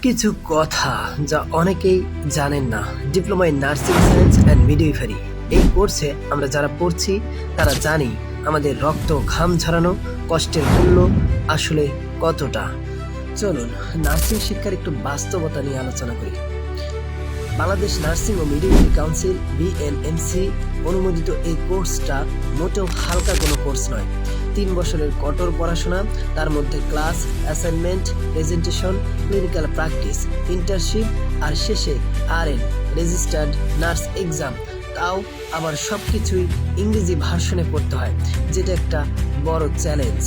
কিছু কথা যা অনেকেই জানেন না। Diploma in nursing science and midwifery এই কোর্সে আমরা যারা পড়ছি তারা জানি আমাদের রক্ত ঘাম ঝরানো কষ্টের মূল্য আসলে কতটা। চলুন নার্সিং শিক্ষার একটু বাস্তবতা নিয়ে আলোচনা করি। বাংলাদেশ নার্সিং ও মিডওয়াইফারি কাউন্সিল BNMC অনুমোদিত এই কোর্সটা মোটেও হালকা কোনো কোর্স নয়। 3 বছরের কঠোর পড়াশোনা, তার মধ্যে class, assignment, presentation, clinical practice, internship আর শেষে RN রেজিস্টার্ড নার্স এক্সাম, তাও আবার সব কিছুই ইংরেজি ভার্সনে পড়তে হয়, যেটা একটা বড় চ্যালেঞ্জ।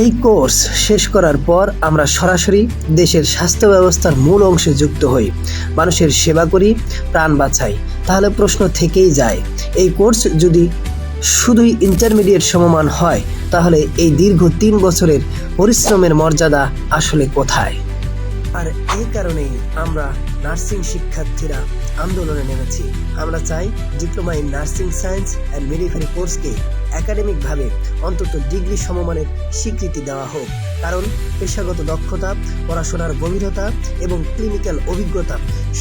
এই কোর্স শেষ করার পর আমরা সরাসরি দেশের স্বাস্থ্য ব্যবস্থার মূল অংশে যুক্ত হই, মানুষের সেবা করি, প্রাণ বাঁচাই। তাহলে প্রশ্ন থেকেই যায়, এই কোর্স যদি শুধুই ইন্টারমিডিয়েট সমমান হয় তাহলে এই দীর্ঘ 3 বছরের পরিশ্রমের মর্যাদা আসলে কোথায়? আর এই কারণেই আমরা নার্সিং শিক্ষার্থীরা আন্দোলনে নেমেছি। আমরা চাই diploma in nursing science and midwifery কোর্সকে একাডেমিকভাবে অন্তত ডিগ্রি সমমানের স্বীকৃতি দেওয়া হোক, কারণ পেশাগত দক্ষতা, পড়াশোনার গভীরতা এবং ক্লিনিক্যাল অভিজ্ঞতা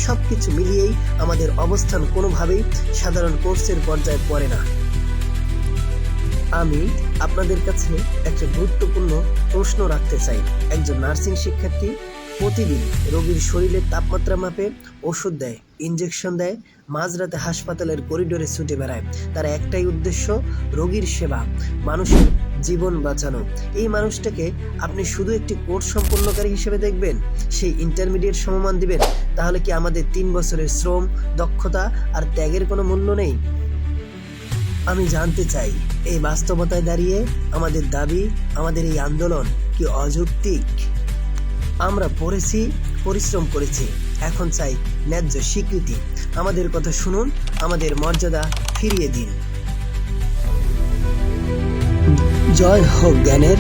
সব কিছু মিলিয়েই আমাদের অবস্থান কোনোভাবেই সাধারণ কোর্সের পর্যায়ে পড়ে না। আমি আপনাদের কাছে একটা গুরুত্বপূর্ণ প্রশ্ন রাখতে চাই। একজন নার্সিং শিক্ষার্থী প্রতিদিন রোগীর শরীরের তাপমাত্রা মাপে, ওষুধ দেয়, ইনজেকশন দেয়, মাঝরাতে হাসপাতালের করিডোরে ছুটে বেড়ায়। তার একটাই উদ্দেশ্য, রোগীর সেবা, মানুষের জীবন বাঁচানো। এই মানুষটাকে আপনি শুধু একটি কোর্স সম্পন্নকারী হিসেবে দেখবেন, সেই ইন্টারমিডিয়েট সমমান দিবেন? তাহলে কি আমাদের 3 বছরের শ্রম, দক্ষতা আর ত্যাগের কোনো মূল্য নেই? আমি জানতে চাই, এই বাস্তবতায় দাঁড়িয়ে আমাদের দাবি, আমাদের এই আন্দোলন কি অযৌক্তিক? আমরা পড়েছি, পরিশ্রম করেছি, এখন চাই ন্যায্য স্বীকৃতি। আমাদের কথা শুনুন, আমাদের মর্যাদা ফিরিয়ে দিন। জয় হোক জ্ঞানের,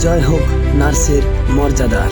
জয় হোক নার্সের মর্যাদার।